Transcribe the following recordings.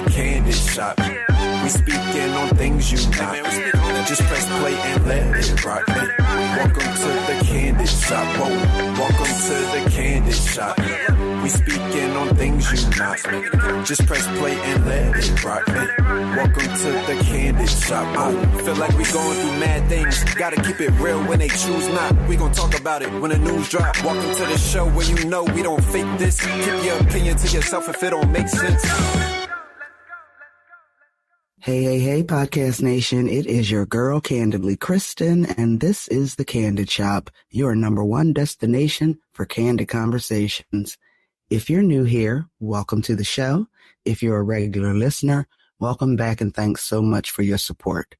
Kandid Shop. We speaking on things you not. Just press play and let it rock. Welcome to the Kandid Shop. Whoa. Welcome to the Kandid Shop. We speaking on things you not. Just press play and let it rock. Welcome to the Kandid Shop. I feel like we going through mad things. Gotta keep it real when they choose not. We gon' talk about it when the news drop. Welcome to the show where you know we don't fake this. Keep your opinion to yourself if it don't make sense. Hey, Podcast Nation. It is your girl, Candidly Kristen, and this is the Kandid Shop, your number one destination for candid conversations. If you're new here, welcome to the show. If you're a regular listener, welcome back and thanks so much for your support.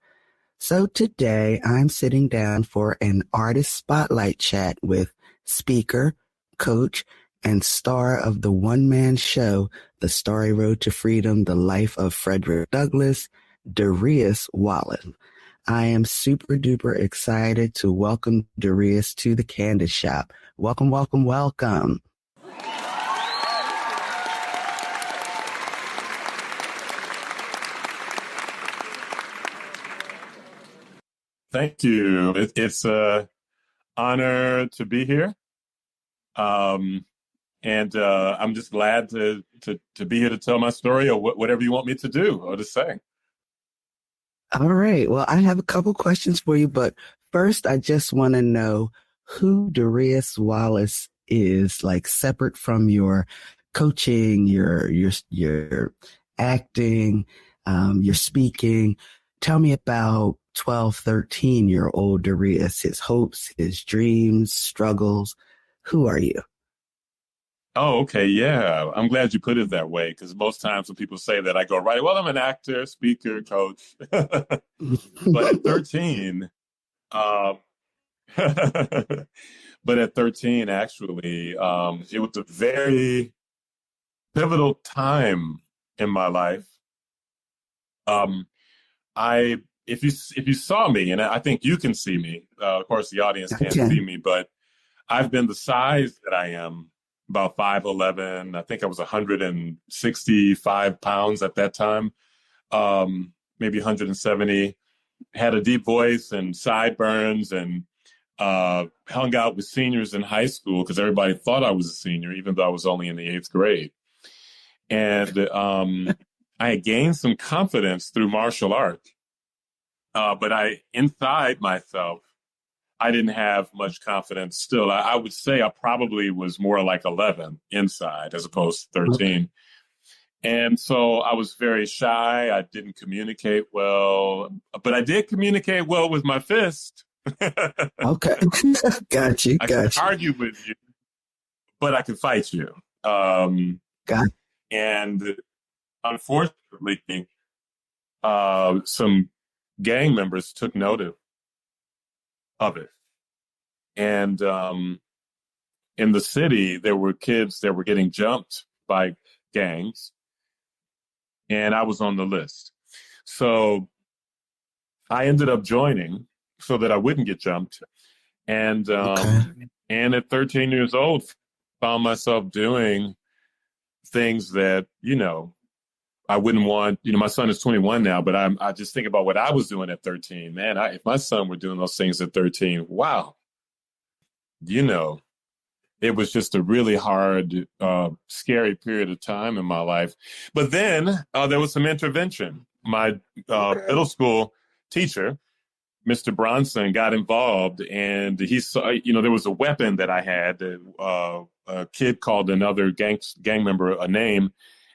So today I'm sitting down for an artist spotlight chat with speaker, coach, and star of the one-man show, The Starry Road to Freedom, The Life of Frederick Douglass, Darius Wallace. I am super duper excited to welcome Darius to the Kandid Shop. Welcome, welcome, welcome. Thank you. It's an honor to be here. And I'm just glad to be here to tell my story or whatever you want me to do or to say. All right. Well, I have a couple questions for you, but first I just want to know who Darius Wallace is, like separate from your coaching, your acting, your speaking. Tell me about 12, 13-year-old Darius, his hopes, his dreams, struggles. Who are you? Oh, okay. Yeah. I'm glad you put it that way because most times when people say that, I go, right, well, I'm an actor, speaker, coach. But at 13, but at 13, actually, it was a very pivotal time in my life. If you saw me, and I think you can see me, of course, the audience can't see me, but I've been the size that I am. About 5'11". I think I was 165 pounds at that time, maybe 170. Had a deep voice and sideburns and hung out with seniors in high school because everybody thought I was a senior, even though I was only in the 8th grade. And I had gained some confidence through martial arts, but inside myself, I didn't have much confidence still. I would say I probably was more like 11 inside as opposed to 13. Okay. And so I was very shy. I didn't communicate well, but I did communicate well with my fist. Okay. Got you. I could argue with you, but I could fight you. And unfortunately, some gang members took notice of it. And in the city, there were kids that were getting jumped by gangs, and I was on the list. So I ended up joining so that I wouldn't get jumped. And and at 13 years old, found myself doing things that, I wouldn't want. My son is 21 now, but I just think about what I was doing at 13. Man, if my son were doing those things at 13, wow. It was just a really hard, scary period of time in my life. But then there was some intervention. My middle school teacher, Mr. Bronson, got involved, and he saw, there was a weapon that I had. A kid called another gang member a name,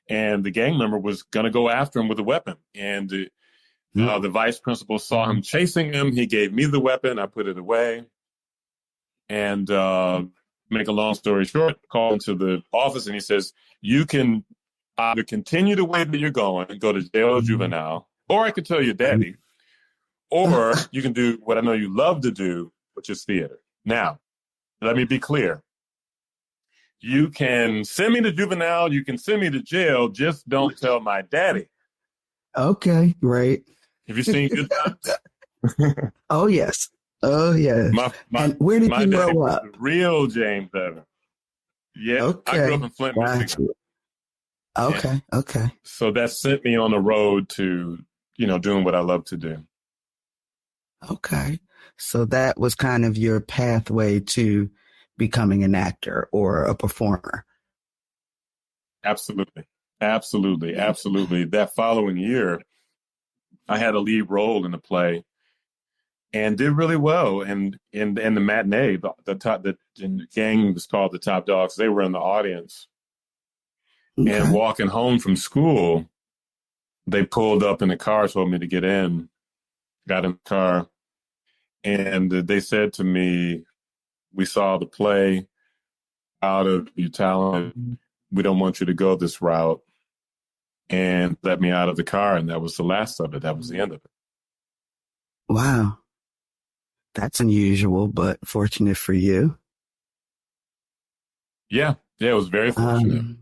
and the gang member was going to go after him with a weapon. And the vice principal saw him chasing him. He gave me the weapon. I put it away. And make a long story short, call into the office, and he says, you can either continue the way that you're going and go to jail or juvenile, or I could tell your daddy, or you can do what I know you love to do, which is theater. Now, let me be clear. You can send me to juvenile, you can send me to jail, just don't tell my daddy. Okay, right. Have you seen Good Times? Oh, yes. Oh, yeah. And where did you grow up? Real James Evans. Yeah, okay. I grew up in Flint, Michigan. Okay. Okay. So that sent me on the road to, doing what I love to do. Okay. So that was kind of your pathway to becoming an actor or a performer. Absolutely. Absolutely. Absolutely. That following year, I had a lead role in the play and did really well. And in the matinee, the gang was called the Top Dogs. They were in the audience. And Okay. walking home from school, they pulled up in the car, told me to get in, got in the car. And they said to me, we saw the play, out of your talent. We don't want you to go this route. And let me out of the car. And that was the last of it. That was the end of it. Wow. That's unusual, but fortunate for you. Yeah. Yeah, it was very fortunate.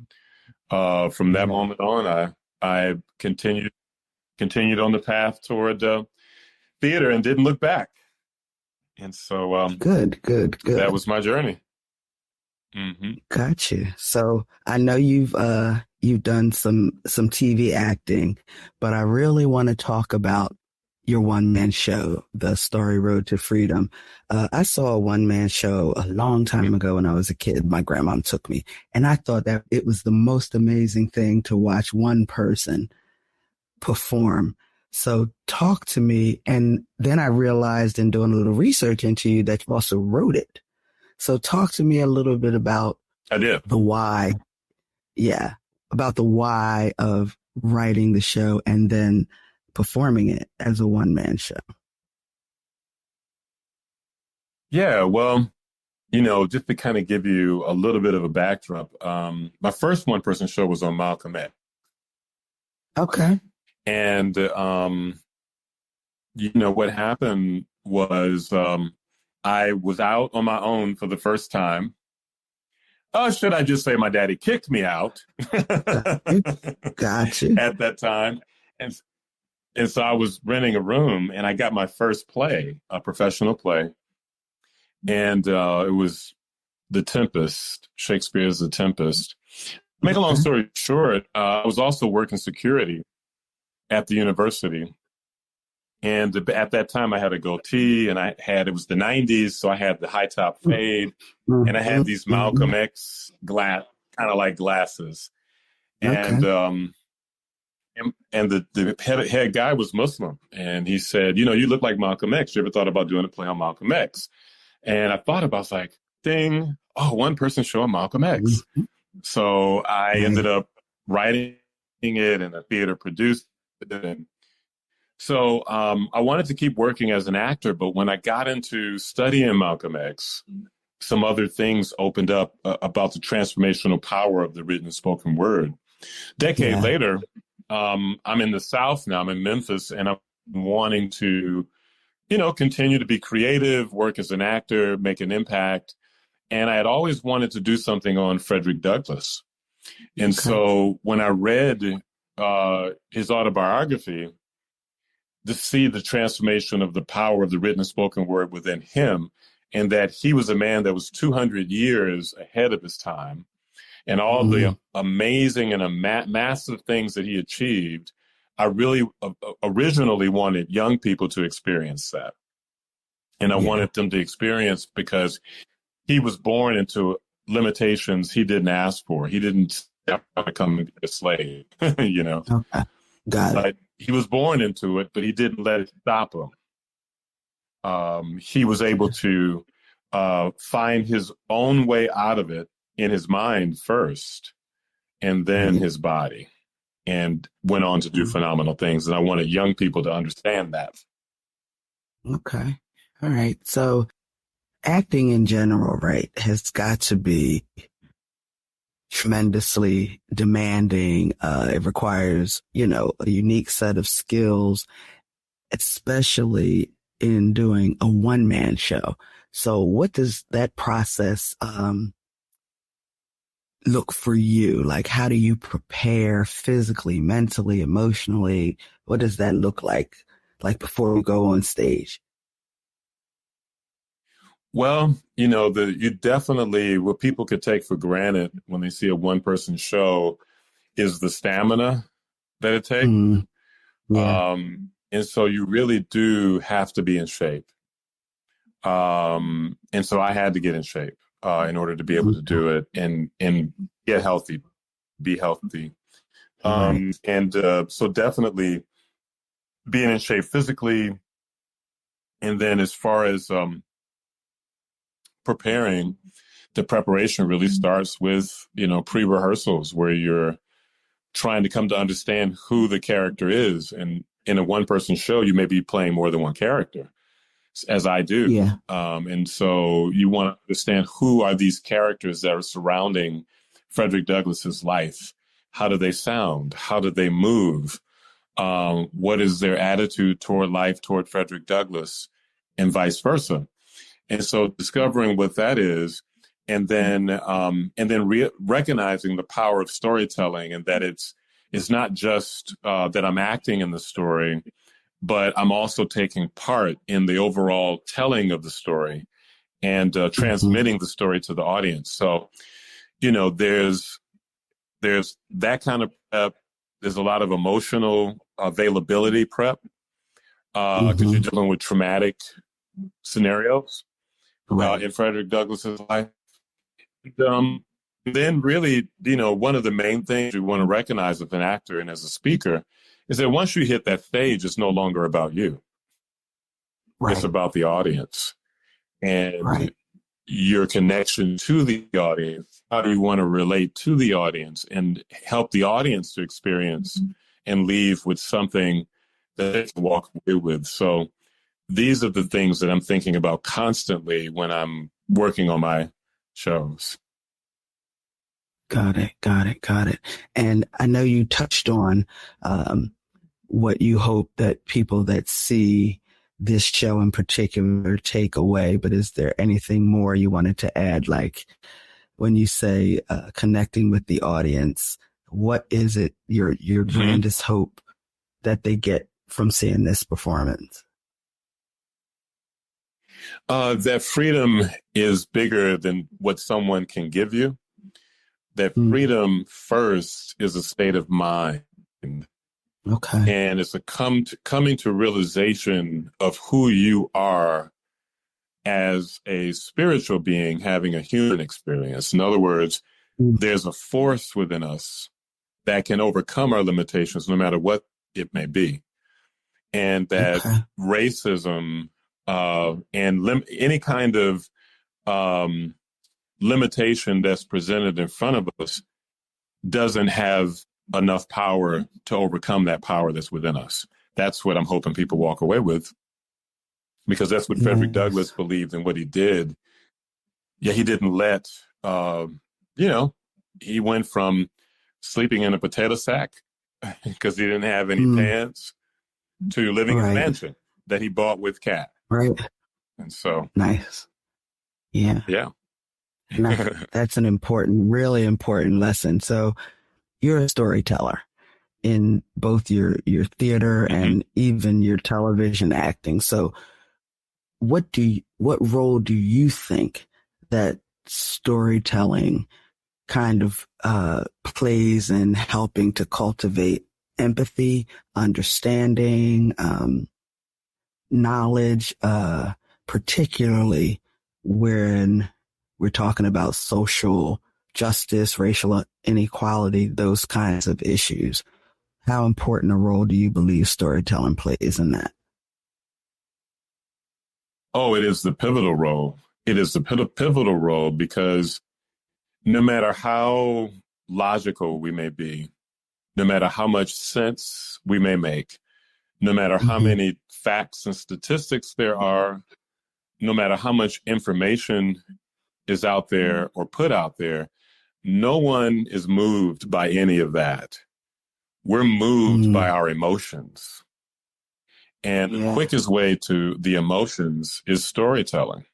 From that moment on, I continued on the path toward theater and didn't look back. And so good. That was my journey. Mm-hmm. Gotcha. So I know you've done some TV acting, but I really want to talk about your one-man show, the Starry Road to Freedom. I saw a one-man show a long time ago when I was a kid. My grandma took me, and I thought that it was the most amazing thing to watch one person perform. So talk to me. And then I realized in doing a little research into you that you also wrote it. So talk to me a little bit about I did. the why. Yeah. About the why of writing the show and then performing it as a one-man show. Yeah, well, just to kind of give you a little bit of a backdrop, my first one-person show was on Malcolm X. Okay. And, what happened was I was out on my own for the first time. Should I just say my daddy kicked me out? Gotcha. At that time. And so I was renting a room and I got my first play, a professional play. And it was The Tempest, Shakespeare's The Tempest. Make a long story short, I was also working security at the university. And at that time I had a goatee and it was the 90s. So I had the high top fade and I had these Malcolm X kind of like glasses. And, and the head guy was Muslim. And he said, you look like Malcolm X. You ever thought about doing a play on Malcolm X? And I thought about, like, ding, one person show on Malcolm X. So I ended up writing it and the theater produced it. And so I wanted to keep working as an actor. But when I got into studying Malcolm X, some other things opened up about the transformational power of the written and spoken word. Decade later, I'm in the South now. I'm in Memphis, and I'm wanting to, continue to be creative, work as an actor, make an impact. And I had always wanted to do something on Frederick Douglass. And so when I read his autobiography, to see the transformation of the power of the written and spoken word within him, and that he was a man that was 200 years ahead of his time, and all the amazing and massive things that he achieved, I really originally wanted young people to experience that. And I wanted them to experience because he was born into limitations he didn't ask for. He didn't become a slave, Okay. Got it. He was born into it, but he didn't let it stop him. He was able to find his own way out of it in his mind first, and then his body, and went on to do phenomenal things. And I wanted young people to understand that. Okay. All right. So acting in general, right, has got to be tremendously demanding. It requires, a unique set of skills, especially in doing a one-man show. So what does that process look for you? Like, how do you prepare physically, mentally, emotionally? What does that look like before you go on stage? Well, you definitely, what people could take for granted when they see a one-person show is the stamina that it takes. Yeah. And so you really do have to be in shape. And so I had to get in shape in order to be able to do it and get healthy, be healthy. And so definitely being in shape physically. And then as far as preparing, the preparation really starts with, pre-rehearsals where you're trying to come to understand who the character is. And in a one-person show, you may be playing more than one character, as I do. Yeah. And so you want to understand who are these characters that are surrounding Frederick Douglass's life. How do they sound? How do they move? What is their attitude toward life, toward Frederick Douglass, and vice versa? And so discovering what that is, and then recognizing the power of storytelling, and that it's not just that I'm acting in the story, but I'm also taking part in the overall telling of the story and transmitting the story to the audience. So, there's that kind of prep. There's a lot of emotional availability prep because you're dealing with traumatic scenarios in Frederick Douglass's life. And, then really, one of the main things you want to recognize as an actor and as a speaker is that once you hit that stage, it's no longer about you. It's about the audience and your connection to the audience. How do you want to relate to the audience and help the audience to experience and leave with something that they can walk away with? So these are the things that I'm thinking about constantly when I'm working on my shows. Got it. And I know you touched on what you hope that people that see this show in particular take away, but is there anything more you wanted to add? Like when you say connecting with the audience, what is it your grandest hope that they get from seeing this performance? That freedom is bigger than what someone can give you. That freedom first is a state of mind. Okay. And it's a coming to realization of who you are as a spiritual being having a human experience. In other words, there's a force within us that can overcome our limitations no matter what it may be. And that racism and any kind of limitation that's presented in front of us doesn't have enough power to overcome that power that's within us. That's what I'm hoping people walk away with, because that's what Frederick Douglass believed in what he did. Yeah, he didn't let, he went from sleeping in a potato sack because he didn't have any pants to living in a mansion that he bought with cat. Right. And so. Nice. Yeah. Yeah. That's an really important lesson. So you're a storyteller in both your theater and even your television acting. So what role do you think that storytelling kind of plays in helping to cultivate empathy, understanding, knowledge, particularly when we're talking about social justice, racial inequality, those kinds of issues? How important a role do you believe storytelling plays in that? Oh, it is the pivotal role. It is the pivotal role because no matter how logical we may be, no matter how much sense we may make, no matter how many facts and statistics there are, no matter how much information is out there or put out there, no one is moved by any of that. We're moved by our emotions. And the quickest way to the emotions is storytelling.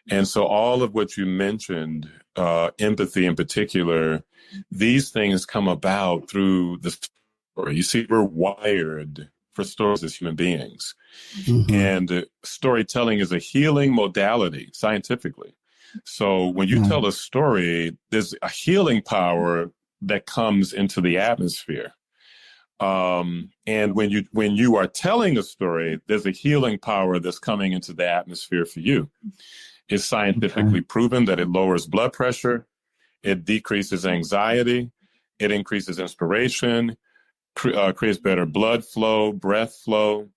And so all of what you mentioned, empathy in particular, these things come about through the story. You see, we're wired for stories as human beings. And storytelling is a healing modality scientifically. So when you tell a story, there's a healing power that comes into the atmosphere. And when you are telling a story, there's a healing power that's coming into the atmosphere for you. It's scientifically proven that it lowers blood pressure, it decreases anxiety, it increases inspiration, creates better blood flow, breath flow,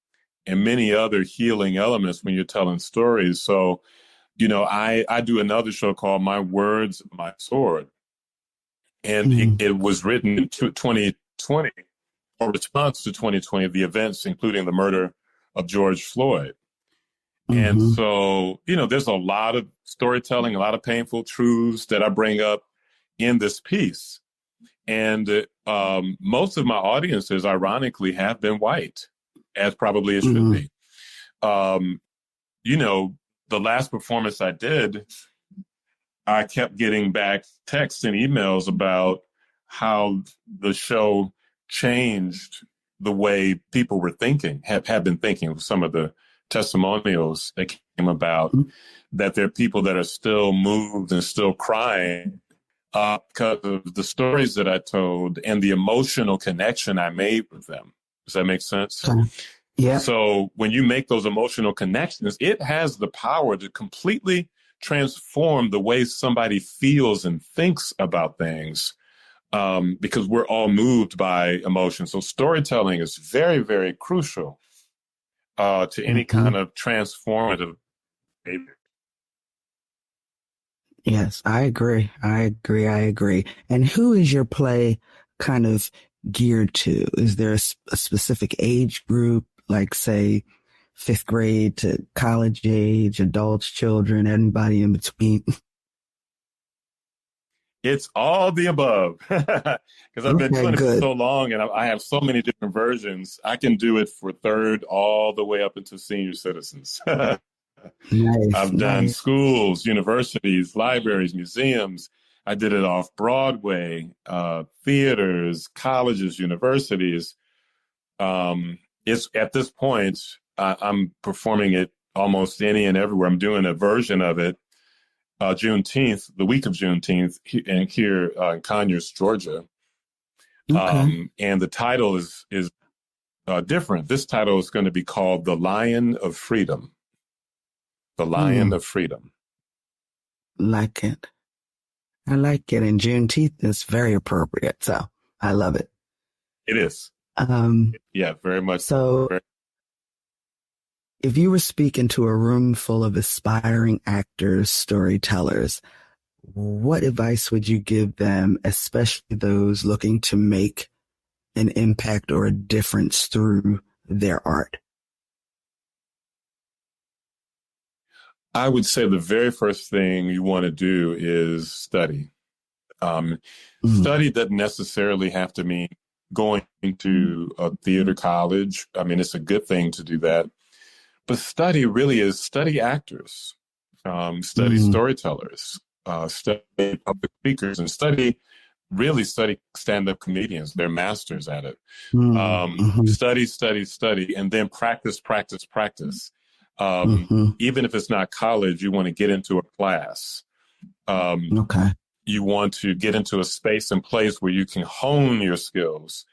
and many other healing elements when you're telling stories. So, I do another show called My Words, My Sword. And it was written in 2020, in response to 2020, the events, including the murder of George Floyd. And so, there's a lot of storytelling, a lot of painful truths that I bring up in this piece. And most of my audiences, ironically, have been white, as probably it should be. The last performance I did, I kept getting back texts and emails about how the show changed the way people were thinking, have been thinking. Some of the testimonials that came about, that there are people that are still moved and still crying because of the stories that I told and the emotional connection I made with them. Does that make sense? Yeah. So when you make those emotional connections, it has the power to completely transform the way somebody feels and thinks about things, because we're all moved by emotion. So storytelling is very, very crucial to any kind of transformative behavior. Yes, I agree. And who is your play kind of geared to? Is there a specific age group, like say 5th grade to college age, adults, children, anybody in between? It's all the above, because I've been doing it for so long, and I have so many different versions. I can do it for third all the way up into senior citizens. I've done schools, universities, libraries, museums. I did it off Broadway, theaters, colleges, universities. It's at this point, I'm performing it almost any and everywhere. I'm doing a version of it Juneteenth, the week of Juneteenth, here in Conyers, Georgia. And the title is different. This title is going to be called The Lion of Freedom. The Lion of Freedom. Like it. I like it. And Juneteenth is very appropriate. So I love it. It is. Yeah, very much. So if you were speaking to a room full of aspiring actors, storytellers, what advice would you give them, especially those looking to make an impact or a difference through their art? I would say the very first thing you want to do is study. Study doesn't necessarily have to mean going to a theater college. I mean, it's a good thing to do that. But study really is study actors, study storytellers, study public speakers, and study stand-up comedians. They're masters at it. Study, and then practice. Even if it's not college, you want to get into a class. You want to get into a space and place where you can hone your skills.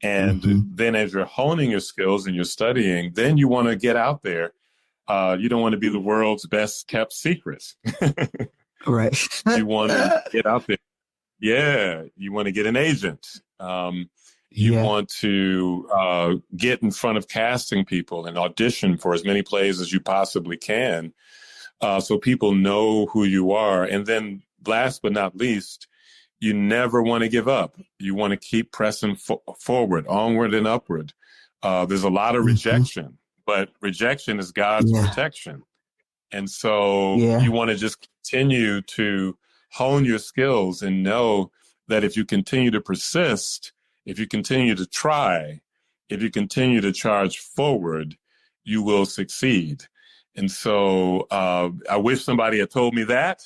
And then as you're honing your skills and you're studying, then you want to get out there. You don't want to be the world's best kept secret. Right. You want to get out there. Yeah. You want to get an agent. You want to get in front of casting people and audition for as many plays as you possibly can, so people know who you are. And then last but not least, you never want to give up. You want to keep pressing forward, onward and upward. There's a lot of rejection, but rejection is God's protection. And so you want to just continue to hone your skills and know that if you continue to persist, if you continue to try, if you continue to charge forward, you will succeed. And so I wish somebody had told me that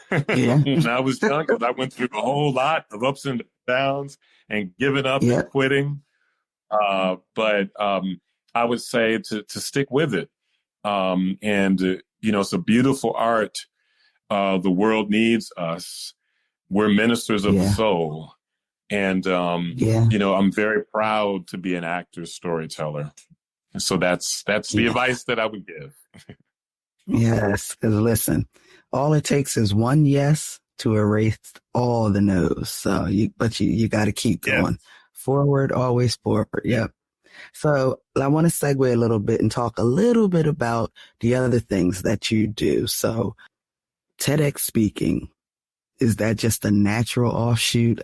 when I was young, because I went through a whole lot of ups and downs and giving up and quitting. But I would say to stick with it. And it's a beautiful art. The world needs us. We're ministers of the Yeah. soul. And, Yeah. you know, I'm very proud to be an actor, storyteller. And so that's the Yeah. advice that I would give. Yes. Because listen, all it takes is one yes to erase all the no's. So you got to keep going. Yes. Forward, always forward. Yep. So I want to segue a little bit and talk a little bit about the other things that you do. So TEDx speaking, is that just a natural offshoot,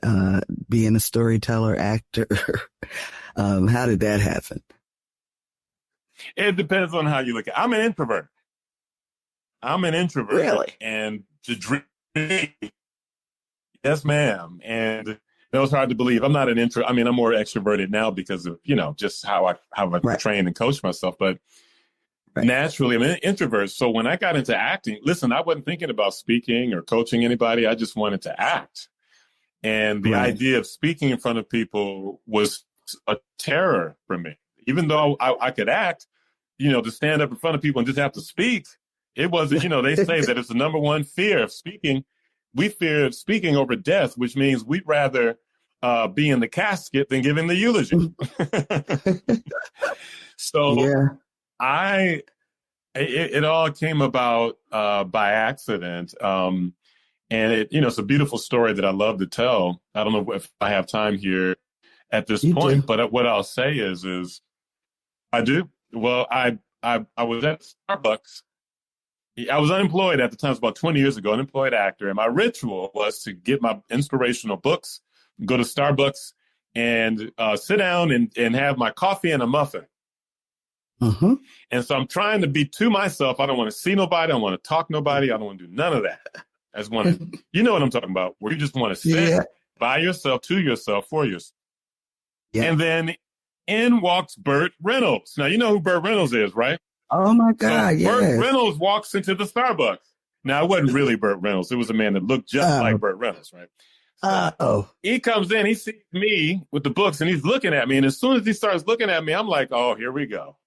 being a storyteller, actor? How did that happen? It depends on how you look at it. I'm an introvert. Really? And to dream, yes, ma'am. And that was hard to believe. I'm not an introvert. I mean, I'm more extroverted now because of, you know, just how I Right. train and coach myself. But Right. naturally, I'm an introvert. So when I got into acting, listen, I wasn't thinking about speaking or coaching anybody. I just wanted to act. And the Right. idea of speaking in front of people was a terror for me. Even though I could act, you know, to stand up in front of people and just have to speak, it wasn't, you know, they say that it's the number one fear of speaking. We fear speaking over death, which means we'd rather be in the casket than giving the eulogy. So Yeah. it all came about by accident. And it, you know, it's a beautiful story that I love to tell. I don't know if I have time here at this You point, do. but what I'll say is I do. Well, I was at Starbucks. I was unemployed at the time. It was about 20 years ago, unemployed actor. And my ritual was to get my inspirational books, go to Starbucks and sit down and have my coffee and a muffin. Mm-hmm. And so I'm trying to be to myself. I don't want to see nobody. I don't want to talk to nobody. I don't want to do none of that. I just want to, you know what I'm talking about, where you just want to sit by yourself, to yourself, for yourself. Yeah. And then in walks Burt Reynolds. Now, you know who Burt Reynolds is, right? Oh, my God. So Burt Yes. Reynolds walks into the Starbucks. Now, it wasn't really Burt Reynolds. It was a man that looked just like Burt Reynolds, right? So he comes in, he sees me with the books, and he's looking at me. And as soon as he starts looking at me, I'm like, oh, here we go.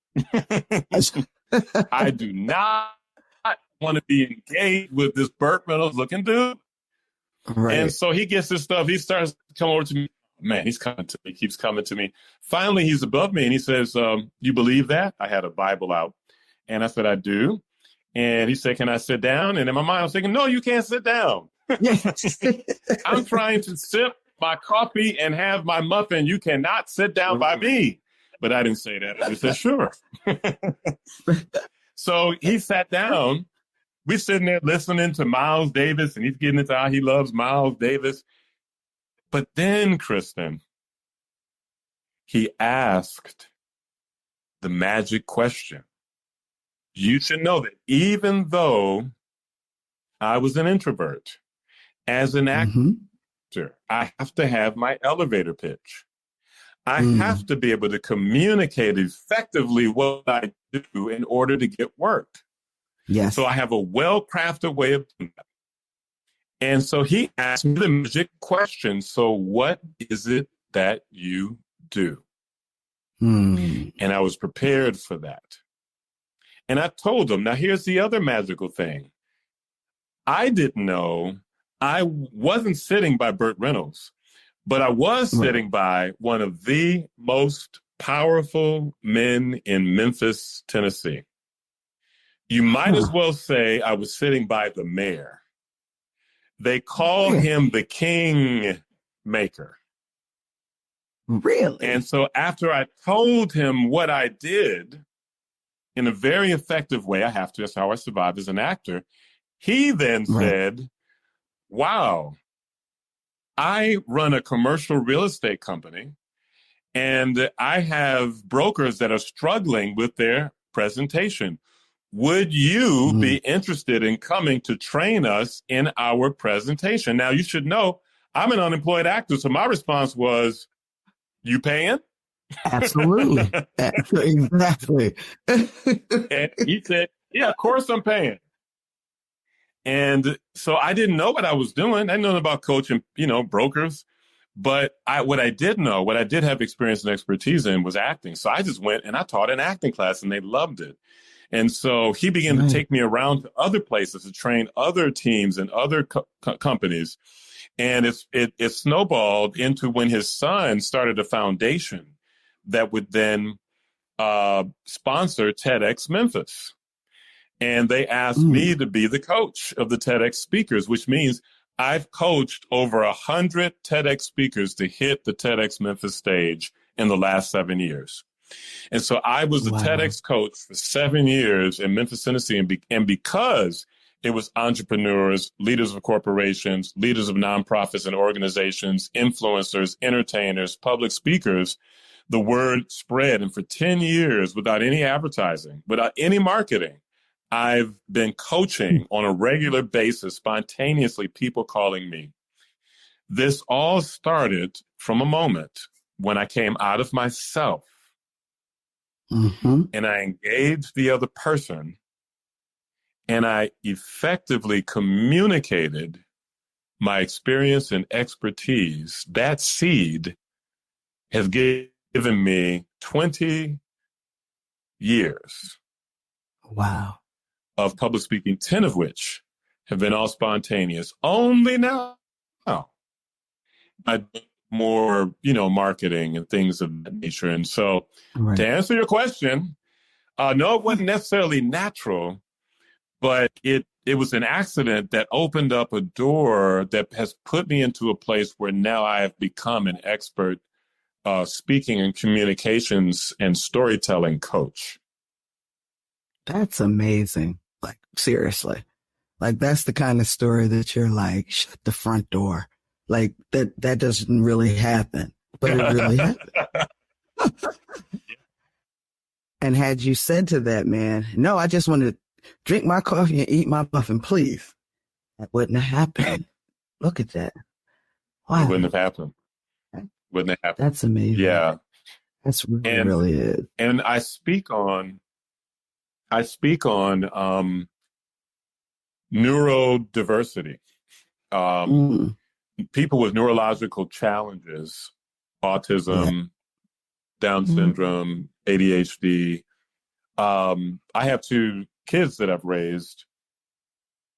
I do not want to be engaged with this Burt Reynolds looking dude. Right. And so he gets his stuff. He starts to come over to me. Man, he's coming to me, keeps coming to me. Finally, he's above me and he says, you believe that? I had a Bible out. And I said, I do. And he said, can I sit down? And in my mind, I was thinking, no, you can't sit down. I'm trying to sip my coffee and have my muffin. You cannot sit down by me. But I didn't say that. I just said, sure. So he sat down. We're sitting there listening to Miles Davis, and he's getting into how he loves Miles Davis. But then, Kristen, he asked the magic question. You should know that even though I was an introvert, as an actor, I have to have my elevator pitch. I have to be able to communicate effectively what I do in order to get work. Yes. So I have a well-crafted way of doing that. And so he asked me the magic question. So what is it that you do? And I was prepared for that. And I told him, now here's the other magical thing. I didn't know I wasn't sitting by Burt Reynolds, but I was sitting by one of the most powerful men in Memphis, Tennessee. You might as well say I was sitting by the mayor. They call him the King Maker. Really? And so after I told him what I did in a very effective way, I have to, that's how I survive as an actor. He then said, wow, I run a commercial real estate company and I have brokers that are struggling with their presentation. Would you be interested in coming to train us in our presentation? Now, you should know I'm an unemployed actor, so my response was, you paying? Absolutely. Exactly. And he said, yeah, of course I'm paying. And so I didn't know what I was doing. I didn't know about coaching, brokers. But what I did have experience and expertise in was acting. So I just went and I taught an acting class and they loved it. And so he began to take me around to other places to train other teams and other companies. And it snowballed into when his son started a foundation that would then sponsor TEDx Memphis. And they asked me to be the coach of the TEDx speakers, which means I've coached over 100 TEDx speakers to hit the TEDx Memphis stage in the last 7 years. And so I was the TEDx coach for 7 years in Memphis, Tennessee. And because it was entrepreneurs, leaders of corporations, leaders of nonprofits and organizations, influencers, entertainers, public speakers, the word spread. And for 10 years, without any advertising, without any marketing, I've been coaching on a regular basis, spontaneously, people calling me. This all started from a moment when I came out of myself and I engaged the other person and I effectively communicated my experience and expertise. That seed has given me 20 years. Wow. Of public speaking, 10 of which have been all spontaneous. Only now I do more, marketing and things of that nature. And so to answer your question, no, it wasn't necessarily natural, but it was an accident that opened up a door that has put me into a place where now I have become an expert speaking and communications and storytelling coach. That's amazing. Like, seriously. Like, that's the kind of story that you're like, shut the front door. Like, that doesn't really happen, but it really happened. And had you said to that man, no, I just want to drink my coffee and eat my muffin, please, that wouldn't have happened. Look at that. Wow. It wouldn't have happened. Wouldn't have happened. That's amazing. Yeah. That's really is. And I speak on neurodiversity. People with neurological challenges, autism, Down syndrome, ADHD. I have 2 kids that I've raised,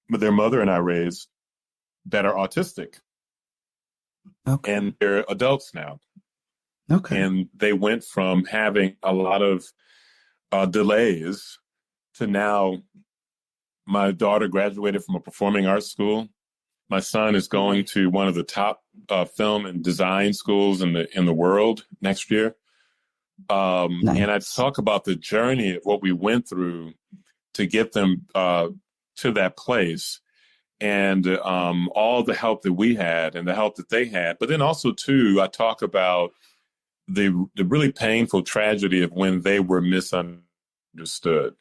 but their mother and I raised, that are autistic. Okay. And they're adults now. Okay. And they went from having a lot of delays to now my daughter graduated from a performing arts school. My son is going to one of the top film and design schools in the world next year. Nice. And I talk about the journey of what we went through to get them to that place, and all the help that we had and the help that they had. But then also, too, I talk about the really painful tragedy of when they were misunderstood.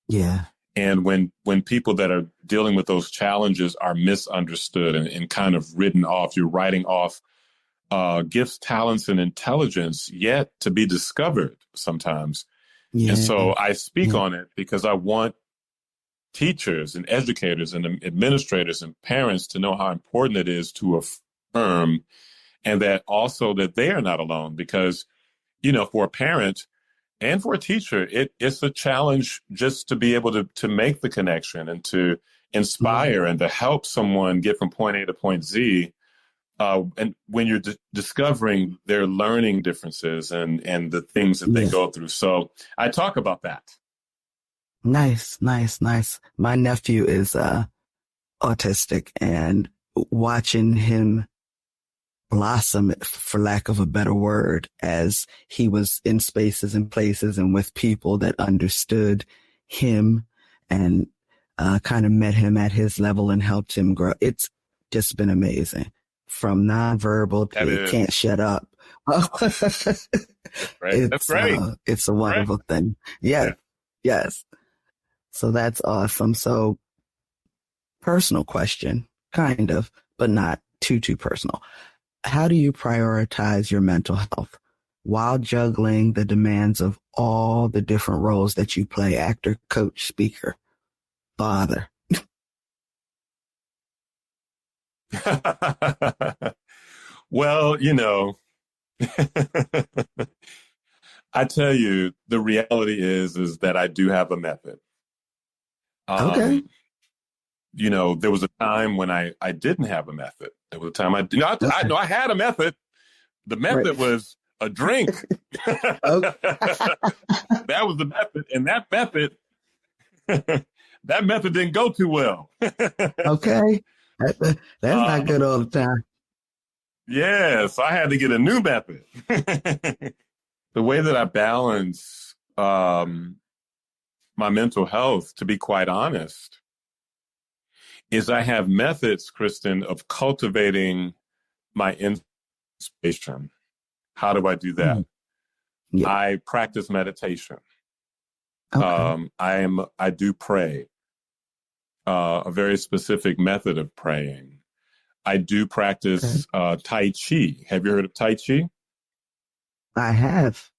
Yeah. And when people that are dealing with those challenges are misunderstood and kind of written off, you're writing off gifts, talents, and intelligence yet to be discovered sometimes. Yeah. And so I speak on it because I want teachers and educators and administrators and parents to know how important it is to affirm, and that also that they are not alone, because, for a parent and for a teacher, it's a challenge just to be able to make the connection and to inspire and to help someone get from point A to point Z. And when you're discovering their learning differences and the things that they go through. So I talk about that. Nice. My nephew is autistic, and watching him blossom, for lack of a better word, as he was in spaces and places and with people that understood him and kind of met him at his level and helped him grow. It's just been amazing. From nonverbal to can't shut up. Right. That's great. It's a wonderful thing. Yes. Yes. So that's awesome. So, personal question, kind of, but not too personal. How do you prioritize your mental health while juggling the demands of all the different roles that you play? Actor, coach, speaker, father. Well, I tell you, the reality is that I do have a method. Okay. there was a time when I didn't have a method. There was a time I know I had a method. The method was a drink. That was the method. And that method didn't go too well. Okay. That's not good all the time. Yes, I had to get a new method. The way that I balance my mental health, to be quite honest, is I have methods, Kristen, of cultivating my inspiration. How do I do that? Yeah. I practice meditation. Okay. I do pray, a very specific method of praying. I do practice Tai Chi. Have you heard of Tai Chi? I have.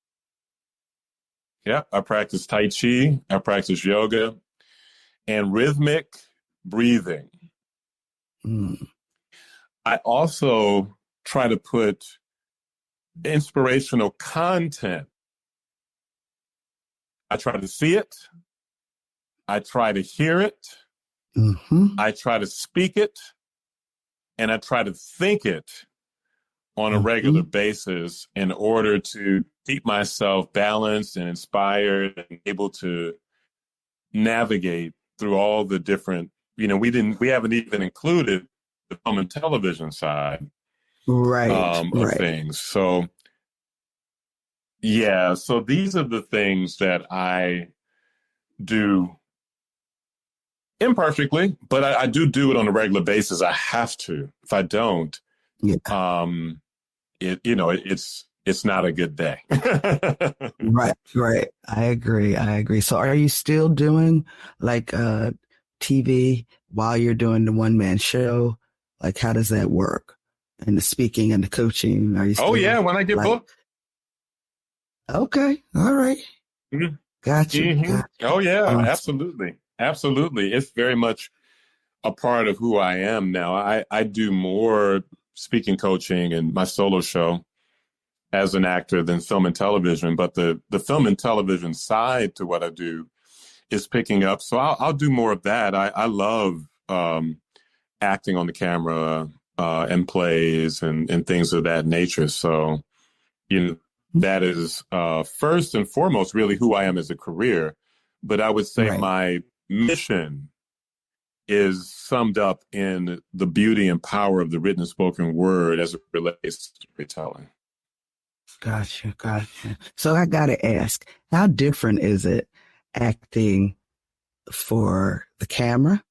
Yeah, I practice Tai Chi. I practice yoga and rhythmic breathing. I also try to put inspirational content. I try to see it. I try to hear it. I try to speak it. And I try to think it on a regular basis in order to keep myself balanced and inspired and able to navigate through all the different, we haven't even included the film and television side of things. So, so these are the things that I do imperfectly, but I do it on a regular basis. I have to. If I don't, it's not a good day. Right. I agree. So are you still doing like TV while you're doing the one-man show? Like, how does that work? And the speaking and the coaching? Are you still, when I get booked. Okay. All right. Mm-hmm. Gotcha. Oh, yeah, absolutely. Absolutely. It's very much a part of who I am now. I do more speaking coaching and my solo show as an actor than film and television, but the film and television side to what I do is picking up. So I'll do more of that. I love acting on the camera and plays and things of that nature. So, that is first and foremost really who I am as a career. But I would say my mission is summed up in the beauty and power of the written and spoken word as it relates to storytelling. Gotcha. So I got to ask, how different is it acting for the camera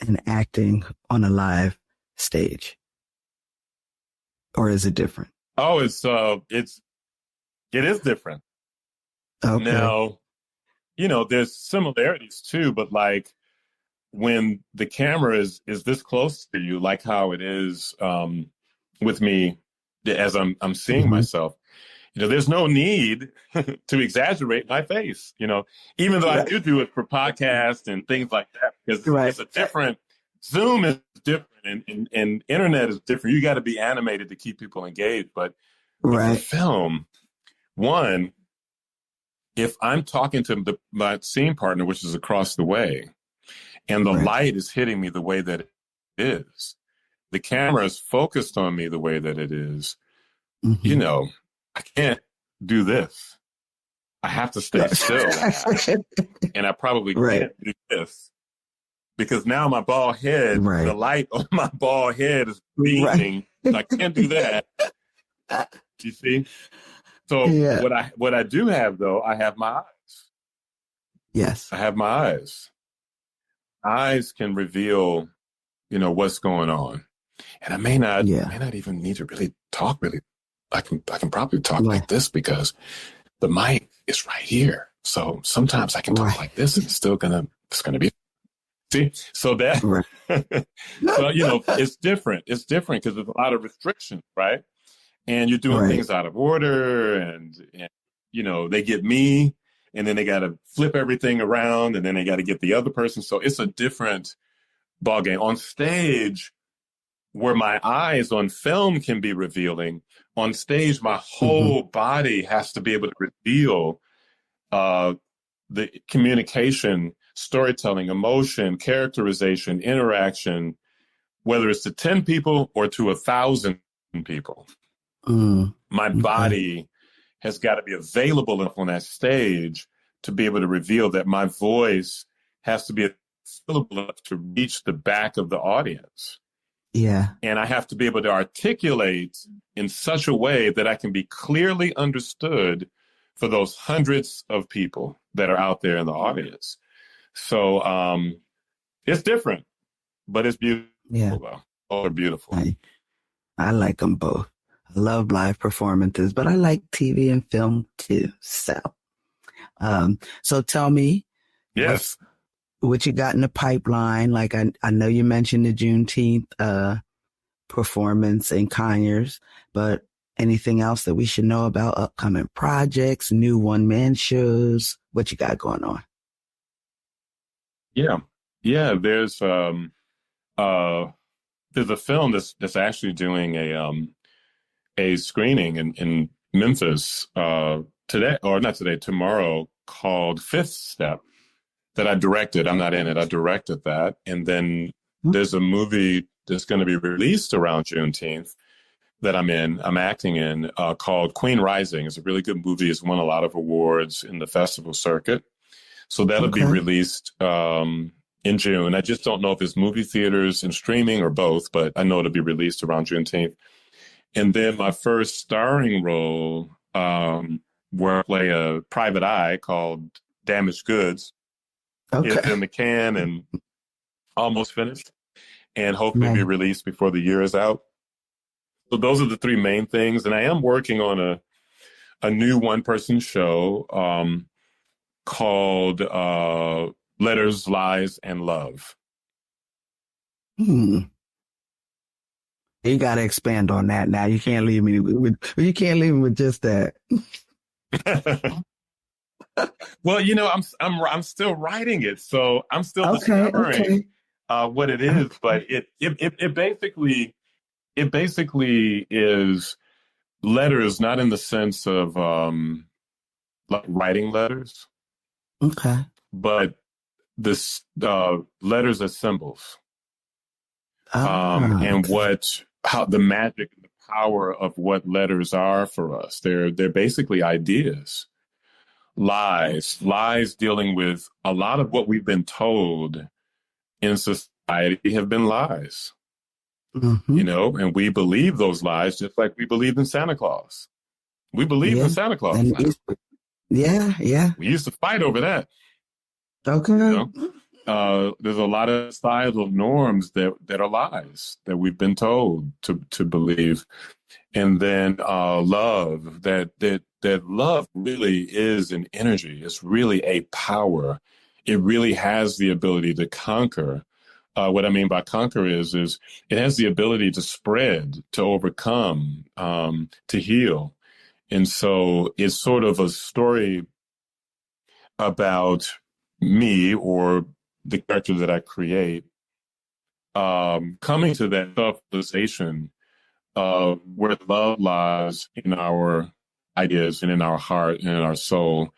and acting on a live stage? Or is it different? Oh, it is different. Okay. Now, there's similarities too, but like when the camera is this close to you, like how it is with me as I'm seeing myself, there's no need to exaggerate my face, even though I do it for podcasts and things like that, because it's a different, Zoom is different and internet is different. You got to be animated to keep people engaged. But for film, one, if I'm talking to my scene partner, which is across the way, and the light is hitting me the way that it is, the camera is focused on me the way that it is, I can't do this. I have to stay still. And I probably can't do this. Because now my bald head, the light on my bald head is gleaming. I can't do that. You see? So what I do have, though, I have my eyes. Yes. I have my eyes. Eyes can reveal, what's going on. And I may not even need to really talk I can probably talk like this because the mic is right here. So sometimes I can talk like this and it's going to be. See, so that, so, it's different. It's different because there's a lot of restrictions, right? And you're doing things out of order and, they get me and then they got to flip everything around and then they got to get the other person. So it's a different ballgame. On stage, where my eyes on film can be revealing, on stage, my whole body has to be able to reveal the communication storytelling, emotion, characterization, interaction, whether it's to 10 people or to 1,000 people. My body has got to be available enough on that stage to be able to reveal that. My voice has to be available enough to reach the back of the audience. Yeah. And I have to be able to articulate in such a way that I can be clearly understood for those hundreds of people that are out there in the audience. So it's different, but it's beautiful. Yeah. Though. All are beautiful. I like them both. I love live performances, but I like TV and film too. So tell me, yes, what you got in the pipeline? Like I know you mentioned the Juneteenth performance in Conyers, but anything else that we should know about upcoming projects, new one-man shows? What you got going on? Yeah. There's a film that's actually doing a screening in Memphis today, or not today, tomorrow, called Fifth Step that I directed. I'm not in it. I directed that. And then there's a movie that's going to be released around Juneteenth that I'm acting in, called Queen Rising. It's a really good movie. It's won a lot of awards in the festival circuit. So that'll be released in June. I just don't know if it's movie theaters and streaming or both, but I know it'll be released around Juneteenth. And then my first starring role, where I play a private eye called Damaged Goods, is in the can and almost finished, and hopefully be released before the year is out. So those are the three main things. And I am working on a new one-person show called Letters, Lies, and Love. You got to expand on that now. You can't leave me with just that. Well, I'm still writing it, so I'm still discovering what it is. But it basically is letters, not in the sense of like writing letters, but this letters as symbols, and how the magic and the power of what letters are for us. They're basically ideas. Lies dealing with a lot of what we've been told in society have been lies, and we believe those lies just like we believed in Santa Claus. We believe in Santa Claus. Yeah. We used to fight over that. There's a lot of societal norms that are lies that we've been told to believe. And then love, that love really is an energy. It's really a power. It really has the ability to conquer. What I mean by conquer is it has the ability to spread, to overcome, to heal. And so it's sort of a story about me, or the character that I create, coming to that self-realization of where love lies in our ideas and in our heart and in our soul,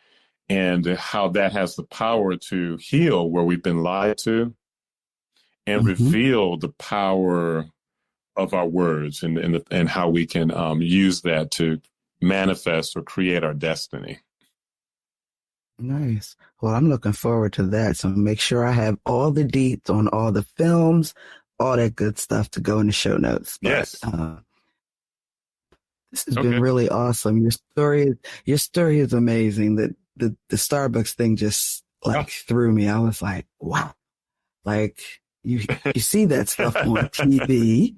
and how that has the power to heal where we've been lied to, and reveal the power of our words and how we can use that to manifest or create our destiny. Nice. Well, I'm looking forward to that. So make sure I have all the deets on all the films, all that good stuff to go in the show notes. But, yes. This has been really awesome. Your story is amazing. The Starbucks thing just threw me. I was like, wow. Like you see that stuff on TV,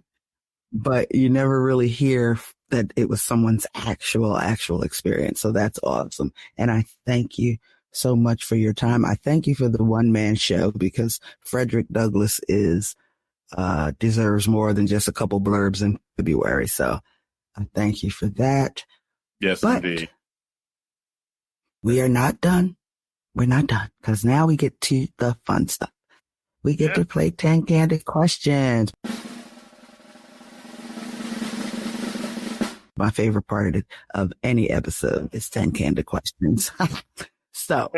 but you never really hear that it was someone's actual experience. So that's awesome. And I thank you so much for your time. I thank you for the one-man show, because Frederick Douglass deserves more than just a couple blurbs in February. So I thank you for that. Yes, but indeed. We are not done. We're not done, because now we get to the fun stuff. We get to play 10 candid questions. My favorite part of any episode is 10 candid questions. So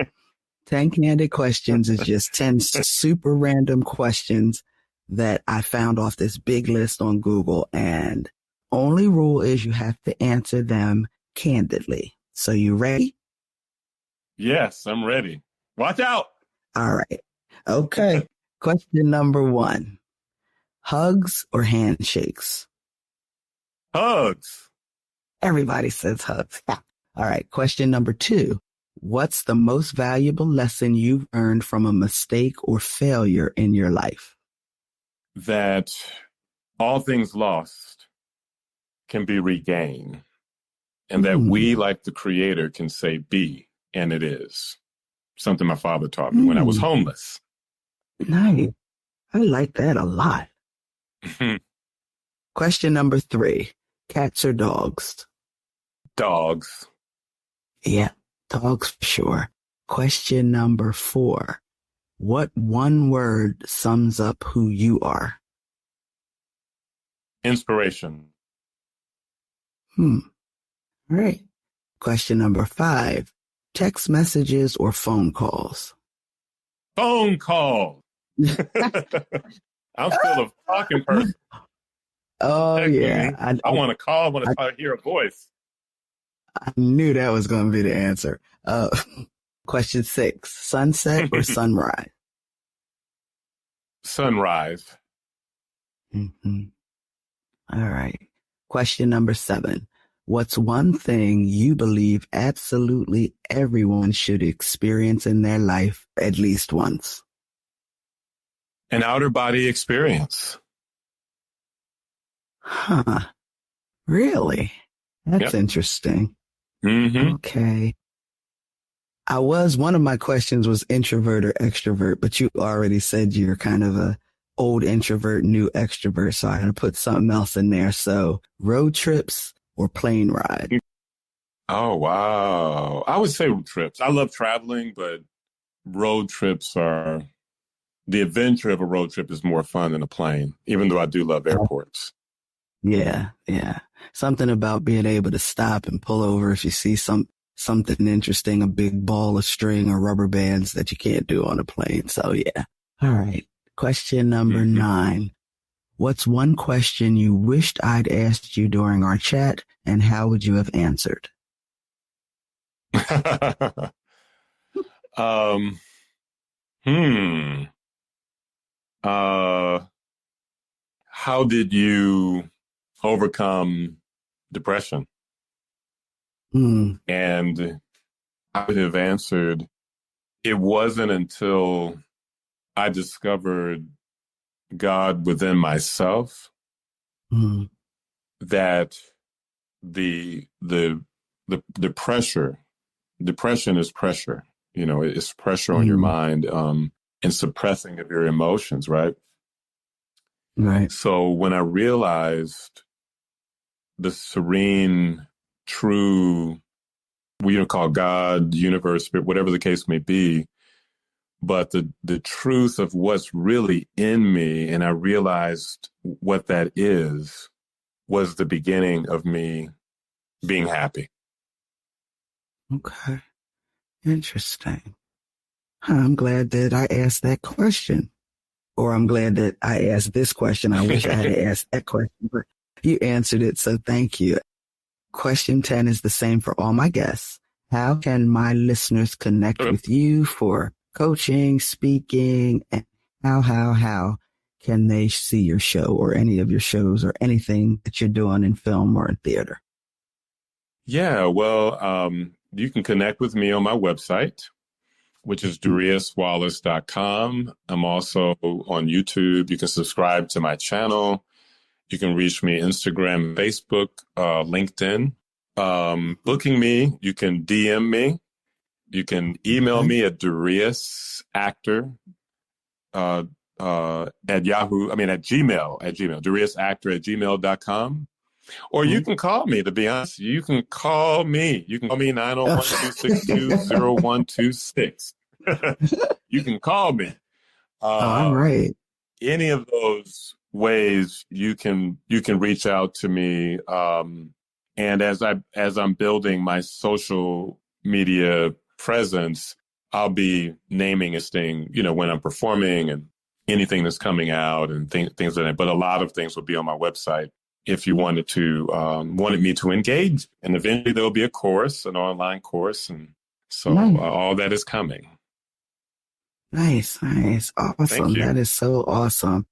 10 candid questions is just 10 super random questions that I found off this big list on Google. And only rule is you have to answer them candidly. So you ready? Yes, I'm ready. Watch out. All right. Okay. Question number 1. Hugs or handshakes? Hugs. Everybody says hugs. All right. Question number 2. What's the most valuable lesson you've earned from a mistake or failure in your life? That all things lost can be regained. And that we, like the Creator, can say be, and it is. Something my father taught me when I was homeless. Nice. I like that a lot. Question number 3. Cats or dogs? Dogs. Yeah, dogs for sure. Question number 4. What one word sums up who you are? Inspiration. All right. Question number 5. Text messages or phone calls? Phone call. I'm still a talking person. Oh, yeah. I want to call when I hear a voice. I knew that was going to be the answer. Question 6. Sunset or sunrise? Sunrise. Mm-hmm. All right. Question number 7. What's one thing you believe absolutely everyone should experience in their life at least once? An outer body experience. Huh. Really? That's interesting. Mm-hmm. Okay. One of my questions was introvert or extrovert, but you already said you're kind of a old introvert, new extrovert. So I'm going to put something else in there. So road trips or plane ride? Oh, wow. I would say road trips. I love traveling, but road trips are, the adventure of a road trip is more fun than a plane, even though I do love airports. Yeah. Something about being able to stop and pull over if you see something interesting, a big ball of string or rubber bands that you can't do on a plane. So yeah. All right. Question number 9. What's one question you wished I'd asked you during our chat, and how would you have answered? How did you overcome depression? And I would have answered, it wasn't until I discovered God within myself that the pressure, depression is pressure, it's pressure on your mind, and suppressing of your emotions, right? Right. So when I realized the serene, true, we call God, universe, spirit, whatever the case may be, but the truth of what's really in me, and I realized what that is, was the beginning of me being happy. Okay. Interesting. I'm glad that I asked that question. Or I'm glad that I asked this question. I wish I had asked that question, but you answered it, so thank you. Question 10 is the same for all my guests. How can my listeners connect with you for coaching, speaking, and how can they see your show or any of your shows or anything that you're doing in film or in theater? Yeah, well, you can connect with me on my website, which is DariusWallace.com. I'm also on YouTube. You can subscribe to my channel. You can reach me Instagram, Facebook, LinkedIn. Booking me, you can DM me. You can email me at DariusActor at Gmail, DariusActor@gmail.com. Or you can call me, to be honest. You can call me 901-262-0126. You can call me. All right. Any of those ways you can reach out to me. And as I'm building my social media presence, I'll be naming this thing, when I'm performing and anything that's coming out and things like that. But a lot of things will be on my website if you wanted me to engage. And eventually there will be an online course. And so all that is coming. Nice. Awesome. That is so awesome.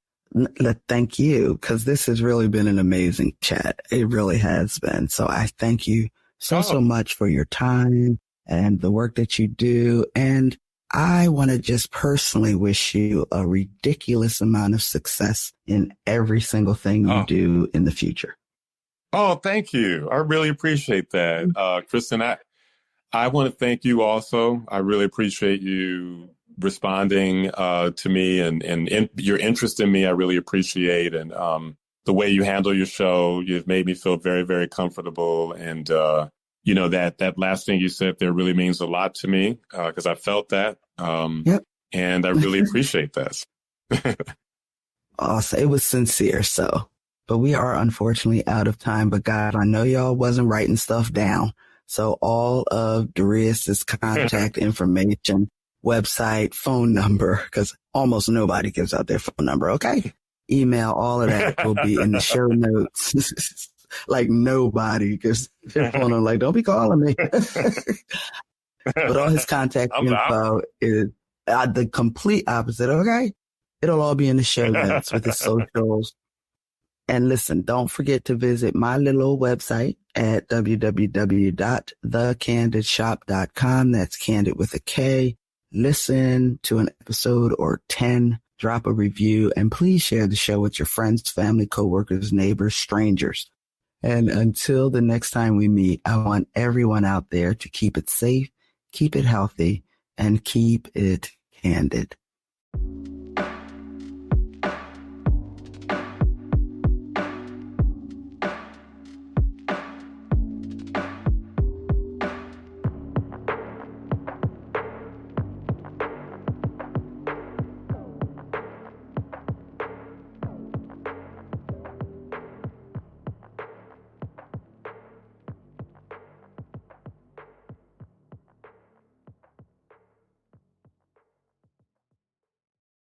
Thank you, because this has really been an amazing chat. It really has been. So I thank you so much for your time and the work that you do. And I want to just personally wish you a ridiculous amount of success in every single thing you do in the future. Oh, thank you. I really appreciate that. Kristen, I want to thank you also. I really appreciate you responding to me and your interest in me. I really appreciate. And the way you handle your show, you've made me feel very, very comfortable. And, that last thing you said there really means a lot to me because I felt that. Yep. And I really appreciate that. Awesome. It was sincere. But we are unfortunately out of time. But God, I know y'all wasn't writing stuff down. So all of Darius's contact information, website, phone number, because almost nobody gives out their phone number. Okay. Email, all of that will be in the show notes. Like nobody gives their phone number. Like, don't be calling me. But all his contact info is the complete opposite. Okay. It'll all be in the show notes with his socials. And listen, don't forget to visit my little old website at www.thekandidshop.com. That's Kandid with a K. Listen to an episode or 10, drop a review, and please share the show with your friends, family, coworkers, neighbors, strangers. And until the next time we meet, I want everyone out there to keep it safe, keep it healthy, and keep it candid.